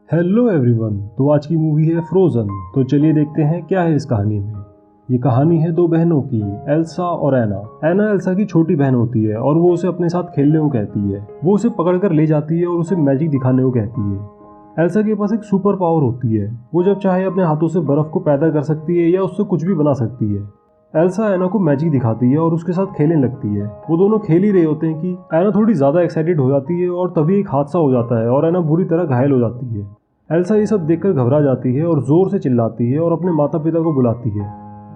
Hello everyone. तो आज की मूवी है फ्रोजन। तो चलिए देखते हैं क्या है इस कहानी में। ये कहानी है दो बहनों की, एल्सा और एना। एना एल्सा की छोटी बहन होती है और वो उसे अपने साथ खेलने को कहती है। वो उसे पकड़कर ले जाती है और उसे मैजिक दिखाने को कहती है। एल्सा के पास एक सुपर पावर होती है। वो जब चाहे अपने हाथों से बर्फ को पैदा कर सकती है या उससे कुछ भी बना सकती है। एल्सा एना को मैजिक दिखाती है और उसके साथ खेलने लगती है। वो दोनों खेल ही रहे होते हैं कि एना थोड़ी ज्यादा एक्साइटेड हो जाती है और तभी एक हादसा हो जाता है और एना बुरी तरह घायल हो जाती है। एल्सा ये सब देखकर घबरा जाती है और जोर से चिल्लाती है और अपने माता पिता को बुलाती है।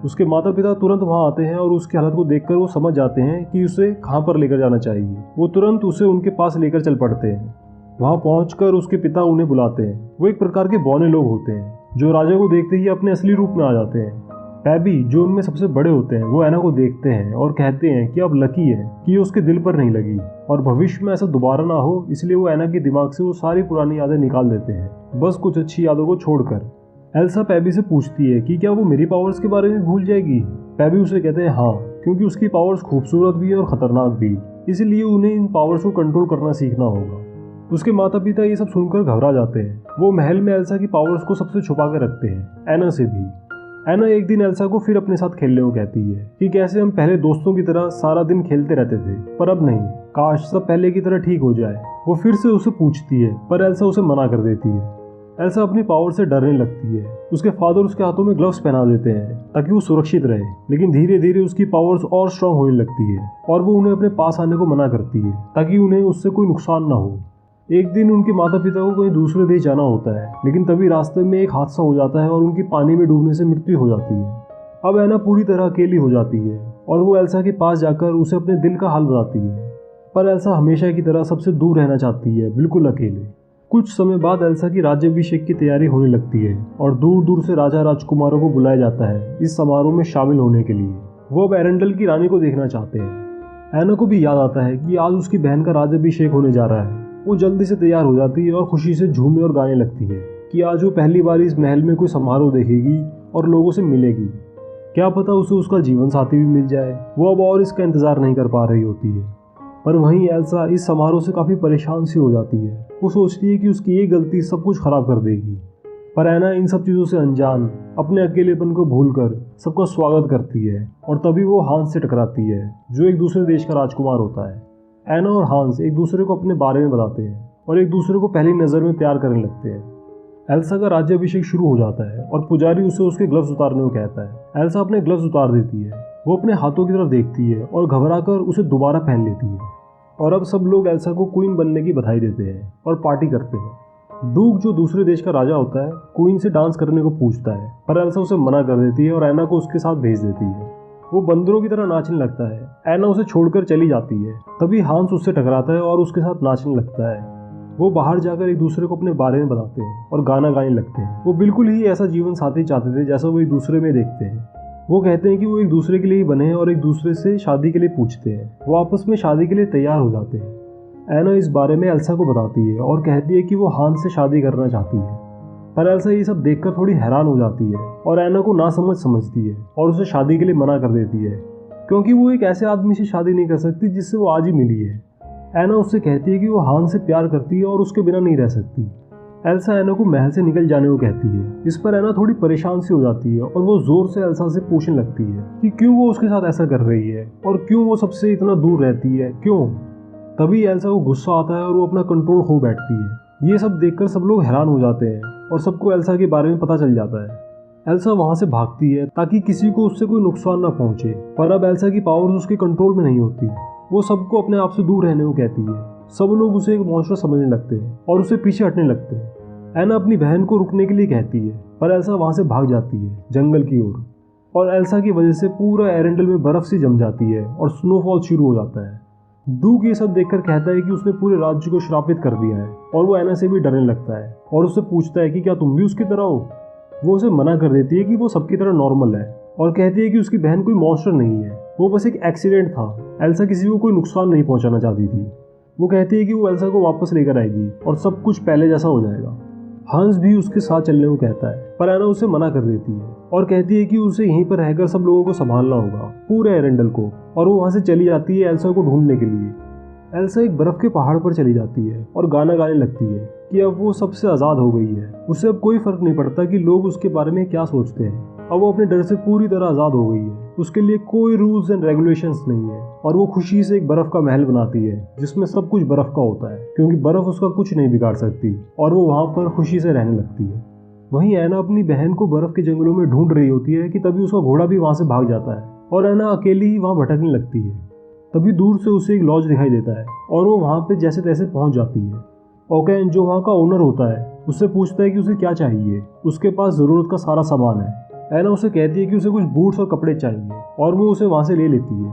उसके माता पिता तुरंत वहां आते हैं और उसकी हालत को देखकर वो समझ जाते हैं कि उसे कहाँ पर लेकर जाना चाहिए। वो तुरंत उसे उनके पास लेकर चल पड़ते हैं। वहां पहुंचकर उसके पिता उन्हें बुलाते हैं। वो एक प्रकार के बौने लोग होते हैं जो राजा को देखते ही अपने असली रूप में आ जाते हैं। पैबी जो उनमें सबसे बड़े होते हैं वो एना को देखते हैं और कहते हैं कि अब लकी है कि ये उसके दिल पर नहीं लगी और भविष्य में ऐसा दोबारा ना हो, इसलिए वो एना के दिमाग से वो सारी पुरानी यादें निकाल देते हैं, बस कुछ अच्छी यादों को छोड़कर। एल्सा पैबी से पूछती है कि क्या वो मेरी पावर्स के बारे में भूल जाएगी। पैबी उसे कहते हैं हाँ, क्योंकि उसकी पावर्स खूबसूरत भी है और खतरनाक भी, इसलिए उन्हें इन पावर्स को कंट्रोल करना सीखना होगा। उसके माता पिता ये सब सुनकर घबरा जाते हैं। वो महल में एल्सा की पावर्स को सबसे छुपा कर रखते हैं, एना से भी। एना एक दिन एल्सा को फिर अपने साथ खेलने को कहती है कि कैसे हम पहले दोस्तों की तरह सारा दिन खेलते रहते थे, पर अब नहीं, काश सब पहले की तरह ठीक हो जाए। वो फिर से उसे पूछती है पर एल्सा उसे मना कर देती है। एल्सा अपनी पावर से डरने लगती है। उसके फादर उसके हाथों में ग्लव्स पहना देते हैं ताकि वो सुरक्षित रहे, लेकिन धीरे धीरे उसकी पावर्स और स्ट्रांग होने लगती है और वो उन्हें अपने पास आने को मना करती है ताकि उन्हें उससे कोई नुकसान ना हो। एक दिन उनके माता पिता को कहीं दूसरे देश जाना होता है, लेकिन तभी रास्ते में एक हादसा हो जाता है और उनकी पानी में डूबने से मृत्यु हो जाती है। अब एना पूरी तरह अकेली हो जाती है और वो एल्सा के पास जाकर उसे अपने दिल का हाल बताती है। पर एल्सा हमेशा की तरह सबसे दूर रहना चाहती है, बिल्कुल अकेले। कुछ समय बाद एल्सा की राज्याभिषेक की तैयारी होने लगती है और दूर दूर से राजा राजकुमारों को बुलाया जाता है इस समारोह में शामिल होने के लिए। वो अब एरेंडल की रानी को देखना चाहते हैं। एना को भी याद आता है कि आज उसकी बहन का राज्याभिषेक होने जा रहा है। वो जल्दी से तैयार हो जाती है और खुशी से झूमने और गाने लगती है कि आज वो पहली बार इस महल में कोई समारोह देखेगी और लोगों से मिलेगी। क्या पता उसे उसका जीवन साथी भी मिल जाए। वो अब और इसका इंतजार नहीं कर पा रही होती है। पर वहीं एल्सा इस समारोह से काफ़ी परेशान सी हो जाती है। वो सोचती है कि उसकी ये गलती सब कुछ खराब कर देगी। पर एना इन सब चीज़ों से अनजान अपने अकेलेपन को भूलकर सबका स्वागत करती है और तभी वो हांस से टकराती है जो एक दूसरे देश का राजकुमार होता है। एना और हांस एक दूसरे को अपने बारे में बताते हैं और एक दूसरे को पहली नज़र में प्यार करने लगते हैं। एल्सा का राज्याभिषेक शुरू हो जाता है और पुजारी उसे उसके ग्लव्स उतारने को कहता है। एल्सा अपने ग्लव्स उतार देती है। वो अपने हाथों की तरफ देखती है और घबराकर उसे दोबारा पहन लेती है। और अब सब लोग एल्सा को क्वीन बनने की बधाई देते हैं और पार्टी करते हैं। डूक जो दूसरे देश का राजा होता है क्वीन से डांस करने को पूछता है, पर एल्सा उसे मना कर देती है और एना को उसके साथ भेज देती है। वो बंदरों की तरह नाचने लगता है। एना उसे छोड़कर चली जाती है। तभी हांस उससे टकराता है और उसके साथ नाचने लगता है। वो बाहर जाकर एक दूसरे को अपने बारे में बताते हैं और गाना गाने लगते हैं। वो बिल्कुल ही ऐसा जीवन साथी चाहते थे जैसा वो एक दूसरे में देखते हैं। वो कहते हैं कि वो एक दूसरे के लिए ही बने हैं और एक दूसरे से शादी के लिए पूछते हैं। वो आपस में शादी के लिए तैयार हो जाते हैं। एना इस बारे में एल्सा को बताती है और कहती है कि वो हांस से शादी करना चाहती है। पर एल्सा ये सब देखकर थोड़ी हैरान हो जाती है और एना को ना समझती है और उसे शादी के लिए मना कर देती है, क्योंकि वो एक ऐसे आदमी से शादी नहीं कर सकती जिससे वो आज ही मिली है। एना उससे कहती है कि वो हांस से प्यार करती है और उसके बिना नहीं रह सकती। एल्सा एना को महल से निकल जाने को कहती है। इस पर एना थोड़ी परेशान सी हो जाती है और वो जोर से एल्सा से पूछने लगती है कि क्यों वो उसके साथ ऐसा कर रही है और क्यों वो सबसे इतना दूर रहती है, क्यों। तभी एल्सा को गुस्सा आता है और वो अपना कंट्रोल खो बैठती है। ये सब देखकर सब लोग हैरान हो जाते हैं और सबको एल्सा के बारे में पता चल जाता है। एल्सा वहां से भागती है ताकि किसी को उससे कोई नुकसान ना पहुंचे, पर अब एल्सा की पावर्स उसके कंट्रोल में नहीं होती। वो सबको अपने आप से दूर रहने को कहती है। सब लोग उसे एक मॉन्स्टर समझने लगते हैं और उसे पीछे हटने लगते हैं। एना अपनी बहन को रुकने के लिए कहती है, पर एल्सा वहां से भाग जाती है जंगल की ओर। और एल्सा की वजह से पूरा एरेंडल में बर्फ सी जम जाती है और स्नोफॉल शुरू हो जाता है। डूक ये सब देखकर कहता है कि उसने पूरे राज्य को श्रापित कर दिया है और वो एना से भी डरने लगता है और उससे पूछता है कि क्या तुम भी उसकी तरह हो। वो उसे मना कर देती है कि वो सबकी तरह नॉर्मल है और कहती है कि उसकी बहन कोई मॉन्स्टर नहीं है, वो बस एक एक्सीडेंट था। एल्सा किसी को कोई नुकसान नहीं पहुंचाना चाहती थी। वो कहती है कि वो एल्सा को वापस लेकर आएगी और सब कुछ पहले जैसा हो जाएगा। हंस भी उसके साथ चलने को कहता है, पर एना उसे मना कर देती है और कहती है कि उसे यहीं पर रहकर सब लोगों को संभालना होगा, पूरे एरेंडल को। और वो वहां से चली जाती है एल्सा को ढूंढने के लिए। एल्सा एक बर्फ के पहाड़ पर चली जाती है और गाना गाने लगती है कि अब वो सबसे आज़ाद हो गई है। उसे अब कोई फ़र्क नहीं पड़ता कि लोग उसके बारे में क्या सोचते हैं। अब वो अपने डर से पूरी तरह आज़ाद हो गई है। उसके लिए कोई रूल्स एंड रेगुलेशंस नहीं है और वो खुशी से एक बर्फ़ का महल बनाती है जिसमें सब कुछ बर्फ़ का होता है, क्योंकि बर्फ़ उसका कुछ नहीं बिगाड़ सकती और वो वहाँ पर खुशी से रहने लगती है। वहीं ऐना अपनी बहन को बर्फ़ के जंगलों में ढूंढ रही होती है कि तभी उसका घोड़ा भी वहाँ से भाग जाता है और ऐना अकेली ही वहाँ भटकने लगती है। तभी दूर से उसे एक लॉज दिखाई देता है और वो वहाँ पे जैसे तैसे पहुँच जाती है। ओकेन जो वहाँ का ओनर होता है उससे पूछता है कि उसे क्या चाहिए। उसके पास ज़रूरत का सारा सामान है। ऐना उसे कहती है कि उसे कुछ बूट्स और कपड़े चाहिए और वो उसे वहाँ से ले लेती है।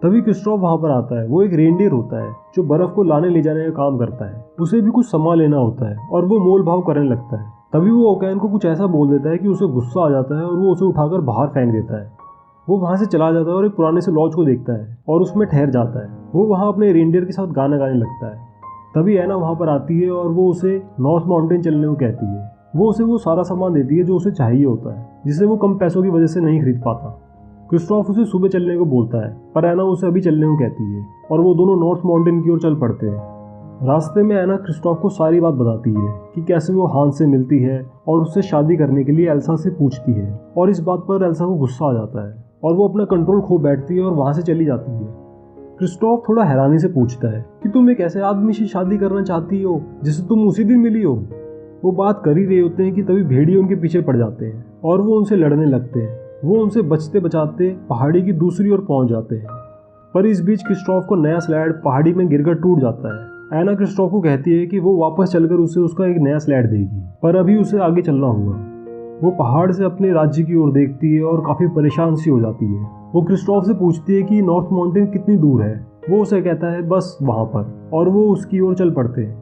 तभी क्रिस्टोफ वहाँ पर आता है। वो एक रेनडियर होता है जो बर्फ़ को लाने ले जाने का काम करता है। उसे भी कुछ सामान लेना होता है और वो मोल भाव करने लगता है। तभी वो ओकेन को कुछ ऐसा बोल देता है कि उसे गुस्सा आ जाता है और वो उसे उठाकर बाहर फेंक देता है। वो वहाँ से चला जाता है और एक पुराने से लॉज को देखता है और उसमें ठहर जाता है। वो वहाँ अपने रेनडियर के साथ गाना गाने लगता है। तभी ऐना वहाँ पर आती है और वो उसे नॉर्थ माउंटेन चलने को कहती है। वो उसे वो सारा सामान देती है जो उसे चाहिए होता है, जिसे वो कम पैसों की वजह से नहीं खरीद पाता। क्रिस्टोफ उसे सुबह चलने को बोलता है पर ऐना उसे अभी चलने को कहती है और वो दोनों नॉर्थ माउंटेन की ओर चल पड़ते हैं। रास्ते में ऐना क्रिस्टोफ को सारी बात बताती है कि कैसे वो हांस से मिलती है और उससे शादी करने के लिए एल्सा से पूछती है और इस बात पर एल्सा को गुस्सा आ जाता है और वो अपना कंट्रोल खो बैठती है और वहाँ से चली जाती है। क्रिस्टोफ थोड़ा हैरानी से पूछता है कि तुम एक ऐसे आदमी से शादी करना चाहती हो जिससे तुम उसी दिन मिली हो। वो बात कर ही रहे होते हैं कि तभी भेड़िए उनके पीछे पड़ जाते हैं और वो उनसे लड़ने लगते हैं। वो उनसे बचते बचाते पहाड़ी की दूसरी ओर पहुंच जाते हैं, पर इस बीच क्रिस्टोफ को नया स्लाइड पहाड़ी में गिरकर टूट जाता है। ऐना क्रिस्टोफ को कहती है कि वो वापस चलकर उसे उसका एक नया स्लाइड देगी, पर अभी उसे आगे चलना होगा। वो पहाड़ से अपने राज्य की ओर देखती है और काफ़ी परेशान सी हो जाती है। वो क्रिस्टोफ से पूछती है कि नॉर्थ माउंटेन कितनी दूर है। वो उसे कहता है बस वहाँ पर, और वो उसकी ओर चल पड़ते हैं।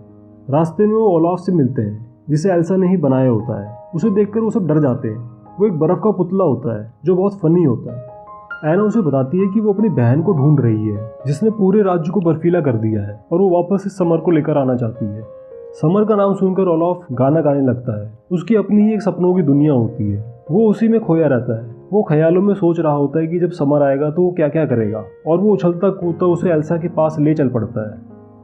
रास्ते में वो ओलाफ से मिलते हैं जिसे एल्सा ने ही बनाया होता है। उसे देखकर वो सब डर जाते हैं। वो एक बर्फ़ का पुतला होता है जो बहुत फनी होता है। ऐना उसे बताती है कि वो अपनी बहन को ढूंढ रही है जिसने पूरे राज्य को बर्फीला कर दिया है और वो वापस इस समर को लेकर आना चाहती है। समर का नाम सुनकर ओलाफ गाना गाने लगता है। उसकी अपनी ही एक सपनों की दुनिया होती है। वो उसी में खोया रहता है। वो ख्यालों में सोच रहा होता है कि जब समर आएगा तो वो क्या क्या करेगा, और वो उछलता कूदता उसे एल्सा के पास ले चल पड़ता है।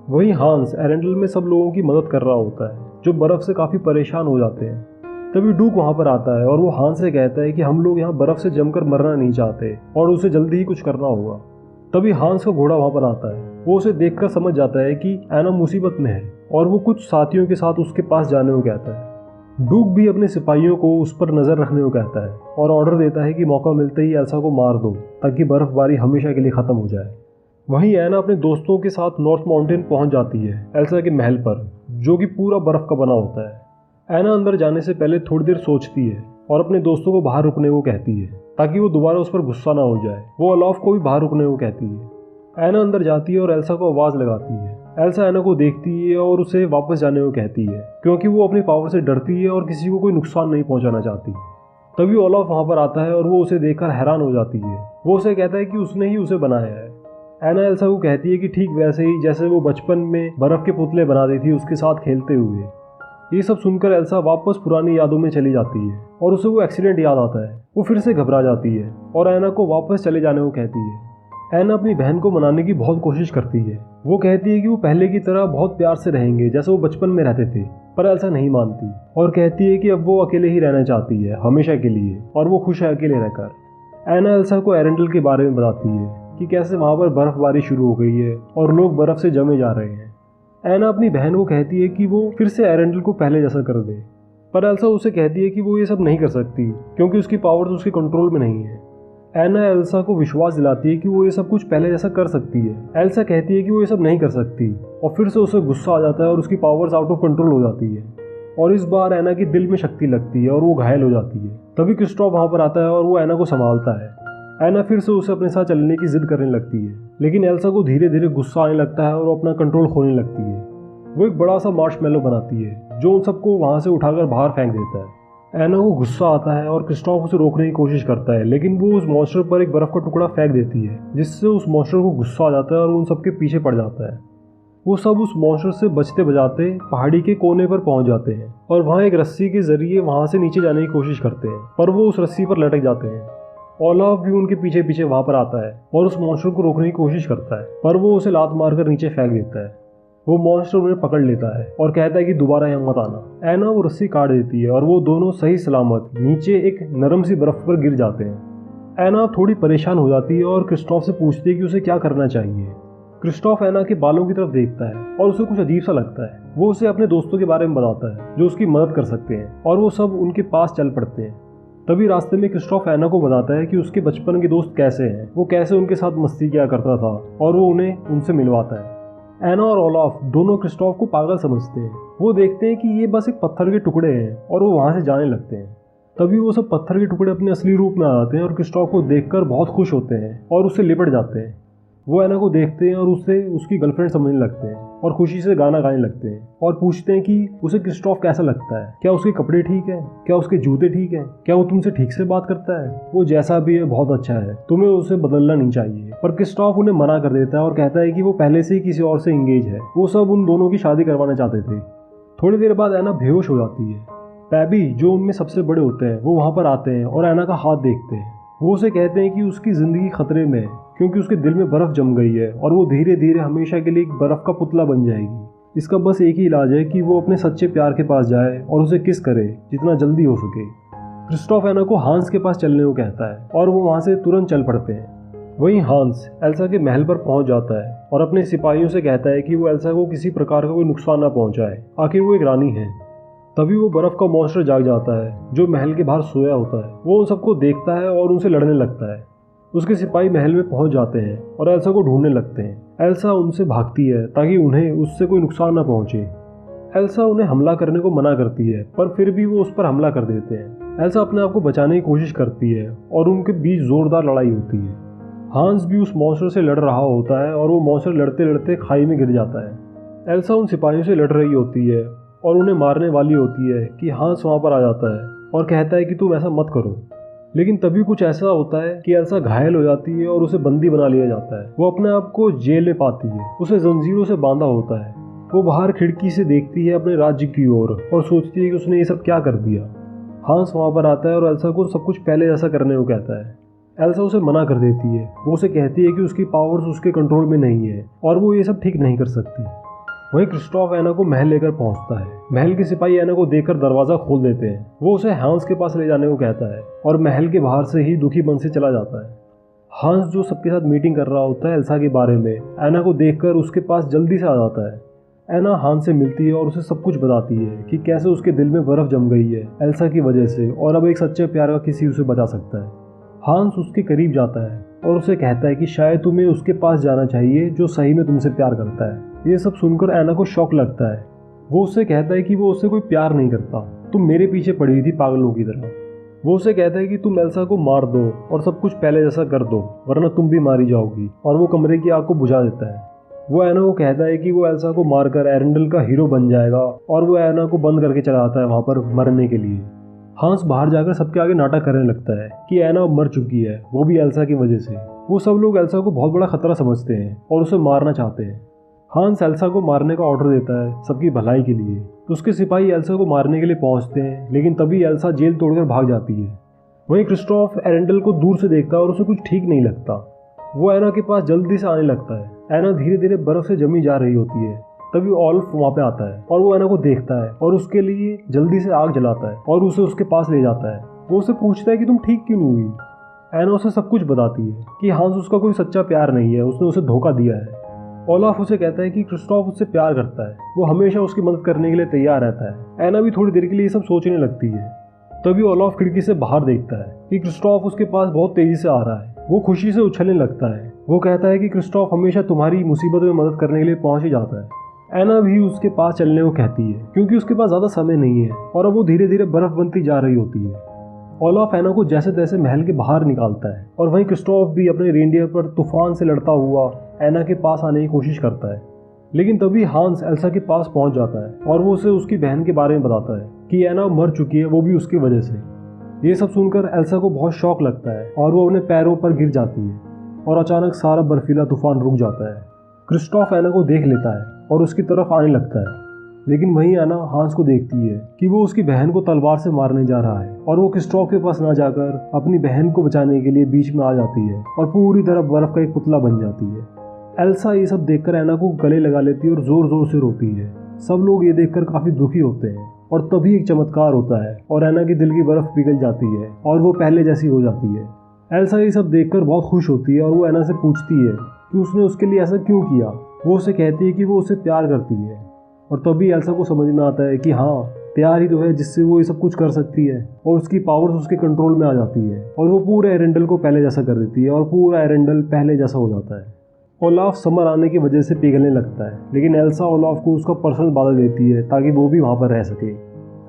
वहीं हांस एरेंडल में सब लोगों की मदद कर रहा होता है जो बर्फ़ से काफ़ी परेशान हो जाते हैं। तभी डूक वहाँ पर आता है और वो हांस से कहता है कि हम लोग यहाँ बर्फ़ से जमकर मरना नहीं चाहते और उसे जल्दी ही कुछ करना होगा। तभी हांस का घोड़ा वहाँ पर आता है। वो उसे देखकर समझ जाता है कि ऐना मुसीबत में है और वो कुछ साथियों के साथ उसके पास जाने को कहता है। डूक भी अपने सिपाहियों को उस पर नज़र रखने को कहता है और ऑर्डर देता है कि मौका मिलते ही एल्सा को मार दो ताकि बर्फ़बारी हमेशा के लिए ख़त्म हो जाए। वहीं ऐना अपने दोस्तों के साथ नॉर्थ माउंटेन पहुंच जाती है एल्सा के महल पर, जो कि पूरा बर्फ़ का बना होता है। ऐना अंदर जाने से पहले थोड़ी देर सोचती है और अपने दोस्तों को बाहर रुकने को कहती है ताकि वो दोबारा उस पर गुस्सा ना हो जाए। वो ओलाफ को भी बाहर रुकने को कहती है। ऐना अंदर जाती है और एल्सा को आवाज़ लगाती है। एल्सा ऐना को देखती है और उसे वापस जाने को कहती है क्योंकि वो अपनी पावर से डरती है और किसी को कोई नुकसान नहीं पहुंचाना चाहती। तभी ओलाफ वहाँ पर आता है और वो उसे देखकर हैरान हो जाती है। वो उसे कहता है कि उसने ही उसे बनाया है। ऐना एल्सा को कहती है कि ठीक वैसे ही जैसे वो बचपन में बर्फ़ के पुतले बनाती थी उसके साथ खेलते हुए। ये सब सुनकर एल्सा वापस पुरानी यादों में चली जाती है और उसे वो एक्सीडेंट याद आता है। वो फिर से घबरा जाती है और ऐना को वापस चले जाने को कहती है। ऐना अपनी बहन को मनाने की बहुत कोशिश करती है। वो कहती है कि वो पहले की तरह बहुत प्यार से रहेंगे जैसे वो बचपन में रहते थे, पर एल्सा नहीं मानती और कहती है कि अब वो अकेले ही रहना चाहती है हमेशा के लिए और वो खुश है अकेले रहकर। ऐना एल्सा को एरेंडल के बारे में बताती है कि कैसे वहाँ पर बर्फ़बारी शुरू हो गई है और लोग बर्फ़ से जमे जा रहे हैं। ऐना अपनी बहन को कहती है कि वो फिर से एरेंडल को पहले जैसा कर दे, पर एल्सा उसे कहती है कि वो ये सब नहीं कर सकती क्योंकि उसकी पावर्स उसके कंट्रोल में नहीं है। ऐना एल्सा को विश्वास दिलाती है कि वो ये सब कुछ पहले जैसा कर सकती है। एल्सा कहती है कि वो ये सब नहीं कर सकती और फिर से उसे गुस्सा आ जाता है और उसकी पावर्स आउट ऑफ कंट्रोल हो जाती है और इस बार ऐना की दिल में शक्ति लगती है और वो घायल हो जाती है। तभी क्रिस्टोफ वहाँ पर आता है और वो ऐना को संभालता है। ऐना फिर से उसे अपने साथ चलने की जिद करने लगती है, लेकिन एल्सा को धीरे धीरे गुस्सा आने लगता है और वो अपना कंट्रोल खोने लगती है। वो एक बड़ा सा मार्शमैलो बनाती है जो उन सबको वहाँ से उठाकर बाहर फेंक देता है। ऐना को गुस्सा आता है और क्रिस्टोफ उसे रोकने की कोशिश करता है, लेकिन वो उस मॉन्स्टर पर एक बर्फ़ का टुकड़ा फेंक देती है जिससे उस मॉन्स्टर को गुस्सा आ जाता है और उन सबके पीछे पड़ जाता है। वो सब उस मॉन्स्टर से बचते बजाते पहाड़ी के कोने पर पहुंच जाते हैं और वहाँ एक रस्सी के जरिए वहाँ से नीचे जाने की कोशिश करते हैं, पर वो उस रस्सी पर लटक जाते हैं। ओलाफ भी उनके पीछे पीछे वहाँ पर आता है और उस मॉन्स्टर को रोकने की कोशिश करता है, पर वो उसे लात मारकर नीचे फेंक देता है। वो मॉन्स्टर उन्हें पकड़ लेता है और कहता है कि दोबारा यहाँ मत आना। एना वो रस्सी काट देती है और वो दोनों सही सलामत नीचे एक नरम सी बर्फ पर गिर जाते हैं। एना थोड़ी परेशान हो जाती है और क्रिस्टोफ से पूछती है कि उसे क्या करना चाहिए। क्रिस्टोफ एना के बालों की तरफ देखता है और उसे कुछ अजीब सा लगता है। वो उसे अपने दोस्तों के बारे में बताता है जो उसकी मदद कर सकते हैं और वो सब उनके पास चल पड़ते हैं। तभी रास्ते में क्रिस्टोफ एना को बताता है कि उसके बचपन के दोस्त कैसे हैं, वो कैसे उनके साथ मस्ती किया करता था और वो उन्हें उनसे मिलवाता है। एना और ओलाफ दोनों क्रिस्टोफ को पागल समझते हैं। वो देखते हैं कि ये बस एक पत्थर के टुकड़े हैं और वो वहाँ से जाने लगते हैं। तभी वो सब पत्थर के टुकड़े अपने असली रूप में आ जाते हैं और क्रिस्टोफ को देखकर बहुत खुश होते हैं और उससे लिपट जाते हैं। वो एना को देखते हैं और उससे उसकी गर्लफ्रेंड समझने लगते हैं और खुशी से गाना गाने लगते हैं और पूछते हैं कि उसे क्रिस्टोफ कैसा लगता है, क्या उसके कपड़े ठीक है, क्या उसके जूते ठीक है, क्या वो तुमसे ठीक से बात करता है। वो जैसा भी है बहुत अच्छा है, तुम्हें उसे बदलना नहीं चाहिए। पर क्रिस्टोफ उन्हें मना कर देता है और कहता है कि वो पहले से ही किसी और से इंगेज है। वो सब उन दोनों की शादी करवाना चाहते थे। थोड़ी देर बाद एना बेहोश हो जाती है। पैबी जो उनमें सबसे बड़े होते हैं वो वहाँ पर आते हैं और एना का हाथ देखते हैं। वो उसे कहते हैं कि उसकी ज़िंदगी खतरे में है क्योंकि उसके दिल में बर्फ़ जम गई है और वो धीरे धीरे हमेशा के लिए एक बर्फ़ का पुतला बन जाएगी। इसका बस एक ही इलाज है कि वो अपने सच्चे प्यार के पास जाए और उसे किस करे जितना जल्दी हो सके। क्रिस्टोफ एना को हांस के पास चलने को कहता है और वो वहाँ से तुरंत चल पड़ते हैं। वहीं हांस एल्सा के महल पर पहुँच जाता है और अपने सिपाहियों से कहता है कि वो एल्सा को किसी प्रकार का कोई नुकसान ना पहुँचाए, आखिर वो एक रानी है। तभी वो बर्फ का मॉन्स्टर जाग जाता है जो महल के बाहर सोया होता है। वो उन सबको देखता है और उनसे लड़ने लगता है। उसके सिपाही महल में पहुंच जाते हैं और एल्सा को ढूंढने लगते हैं। एल्सा उनसे भागती है ताकि उन्हें उससे कोई नुकसान ना पहुंचे। एल्सा उन्हें हमला करने को मना करती है पर फिर भी वो उस पर हमला कर देते हैं। एल्सा अपने आप को बचाने की कोशिश करती है और उनके बीच जोरदार लड़ाई होती है। हांस भी उस मॉन्स्टर से लड़ रहा होता है और वो मॉन्स्टर लड़ते लड़ते खाई में गिर जाता है। एल्सा उन सिपाहियों से लड़ रही होती है और उन्हें मारने वाली होती है कि हांस वहाँ पर आ जाता है और कहता है कि तुम ऐसा मत करो। लेकिन तभी कुछ ऐसा होता है कि एल्सा घायल हो जाती है और उसे बंदी बना लिया जाता है। वो अपने आप को जेल में पाती है। उसे जंजीरों से बांधा होता है। वो बाहर खिड़की से देखती है अपने राज्य की ओर और सोचती है कि उसने ये सब क्या कर दिया। हांस वहाँ पर आता है और एल्सा को सब कुछ पहले जैसा करने को कहता है। एल्सा उसे मना कर देती है। वो उसे कहती है कि उसकी पावर्स उसके कंट्रोल में नहीं है और वो ये सब ठीक नहीं कर सकती। वहीं क्रिस्टोफ एना को महल लेकर पहुंचता है। महल के सिपाही एना को देखकर दरवाज़ा खोल देते हैं। वो उसे हांस के पास ले जाने को कहता है और महल के बाहर से ही दुखी मन से चला जाता है। हांस जो सबके साथ मीटिंग कर रहा होता है एल्सा के बारे में, एना को देखकर उसके पास जल्दी से आ जाता है। एना हांस से मिलती है और उसे सब कुछ बताती है कि कैसे उसके दिल में बर्फ़ जम गई है एल्सा की वजह से और अब एक सच्चे प्यार का किसी उसे बचा सकता है। हांस उसके करीब जाता है और उसे कहता है कि शायद तुम्हें उसके पास जाना चाहिए जो सही में तुमसे प्यार करता है। ये सब सुनकर एना को शौक लगता है। वो उससे कहता है कि वो उससे कोई प्यार नहीं करता, तुम मेरे पीछे पड़ी हुई थी पागलों की तरह। वो उससे कहता है कि तुम एल्सा को मार दो और सब कुछ पहले जैसा कर दो वरना तुम भी मारी जाओगी, और वो कमरे की आग को बुझा देता है। वो एना को कहता है कि वो एल्सा को मारकर एरेंडल का हीरो बन जाएगा और वो एना को बंद करके चला आता है वहाँ पर मरने के लिए। हांस बाहर जाकर सबके आगे नाटक करने लगता है कि एना मर चुकी है, वो भी एल्सा की वजह से। वो सब लोग एल्सा को बहुत बड़ा खतरा समझते हैं और उसे मारना चाहते हैं। हांस एल्सा को मारने का ऑर्डर देता है सबकी भलाई के लिए। तो उसके सिपाही एल्सा को मारने के लिए पहुंचते हैं, लेकिन तभी एल्सा जेल तोड़कर भाग जाती है। वहीं क्रिस्टोफ एरेंडल को दूर से देखता है और उसे कुछ ठीक नहीं लगता। वो एना के पास जल्दी से आने लगता है। एना धीरे धीरे बर्फ से जमी जा रही होती है। तभी ओल्फ वहाँ पे आता है और वो एना को देखता है और उसके लिए जल्दी से आग जलाता है और उसे उसके पास ले जाता है। वो उसे पूछता है कि तुम ठीक क्यों नहीं हुई। एना उसे सब कुछ बताती है कि हांस उसका कोई सच्चा प्यार नहीं है, उसने उसे धोखा दिया है। ओलाफ उसे कहता है कि क्रिस्टोफ उससे प्यार करता है, वो हमेशा उसकी मदद करने के लिए तैयार रहता है। एना भी थोड़ी देर के लिए सब सोचने लगती है। तभी ओलाफ खिड़की से बाहर देखता है कि क्रिस्टोफ उसके पास बहुत तेजी से आ रहा है। वो खुशी से उछलने लगता है। वो कहता है कि क्रिस्टोफ हमेशा तुम्हारी मुसीबत में मदद करने के लिए पहुंच ही जाता है। एना भी उसके पास चलने को कहती है क्योंकि उसके पास ज़्यादा समय नहीं है और अब वो धीरे धीरे बर्फ बनती जा रही होती है। ओलाफ एना को जैसे तैसे महल के बाहर निकालता है और वहीं क्रिस्टोफ भी अपने रेंडियर पर तूफान से लड़ता हुआ एना के पास आने की कोशिश करता है। लेकिन तभी हांस एल्सा के पास पहुंच जाता है और वो उसे उसकी बहन के बारे में बताता है कि एना मर चुकी है, वो भी उसकी वजह से। ये सब सुनकर एल्सा को बहुत शौक लगता है और वो अपने पैरों पर गिर जाती है और अचानक सारा बर्फीला तूफान रुक जाता है। क्रिस्टोफ एना को देख लेता है और उसकी तरफ आने लगता है, लेकिन वहीं एना हांस को देखती है कि वो उसकी बहन को तलवार से मारने जा रहा है और वो क्रिस्टोफ के पास ना जाकर अपनी बहन को बचाने के लिए बीच में आ जाती है और पूरी तरह बर्फ का एक पुतला बन जाती है। एल्सा ये सब देखकर एना को गले लगा लेती है और जोर जोर से रोती है। सब लोग ये देखकर काफी दुखी होते हैं और तभी एक चमत्कार होता है और एना की दिल की बर्फ पिघल जाती है और वो पहले जैसी हो जाती है। एल्सा ये सब देखकर बहुत खुश होती है और वो एना से पूछती है कि उसने उसके लिए ऐसा क्यों किया। वो उसे कहती है कि वो उसे प्यार करती है और तभी एल्सा को समझ में आता है कि हाँ, प्यार ही तो है जिससे वो ये सब कुछ कर सकती है और उसकी पावर्स उसके कंट्रोल में आ जाती है और वो पूरे एरेंडल को पहले जैसा कर देती है और पूरा एरेंडल पहले जैसा हो जाता है। ओलाफ समर आने की वजह से पिघलने लगता है, लेकिन एल्सा ओलाफ को उसका पर्सनल बादल देती है ताकि वो भी वहाँ पर रह सके।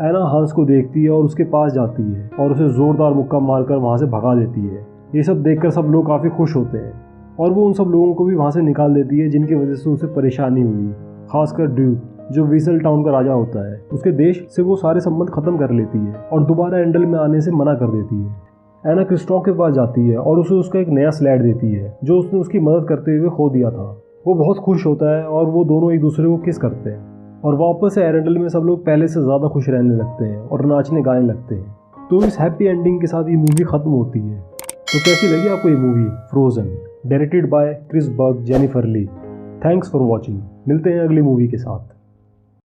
एना हांस को देखती है और उसके पास जाती है और उसे जोरदार मुक्का मारकर वहाँ से भगा देती है। ये सब देखकर सब लोग काफ़ी खुश होते हैं और वो उन सब लोगों को भी वहाँ से निकाल देती है जिनकी वजह से उसे परेशानी हुई, खासकर ड्यूक जो विसल टाउन का राजा होता है। उसके देश से वो सारे संबंध खत्म कर लेती है और दोबारा एंडल में आने से मना कर देती है। एना क्रिस्टॉफ के पास जाती है और उसे उसका एक नया स्लेड देती है जो उसने उसकी मदद करते हुए खो दिया था। वो बहुत खुश होता है और वो दोनों एक दूसरे को किस करते हैं और वापस से एरेंडल में सब लोग पहले से ज़्यादा खुश रहने लगते हैं और नाचने गाने लगते हैं। तो इस हैप्पी एंडिंग के साथ ये मूवी ख़त्म होती है। तो कैसी लगी आपको ये movie Frozen, directed by Chris Berg, Jennifer Lee. Thanks for watching. मिलते हैं अगली मूवी के साथ।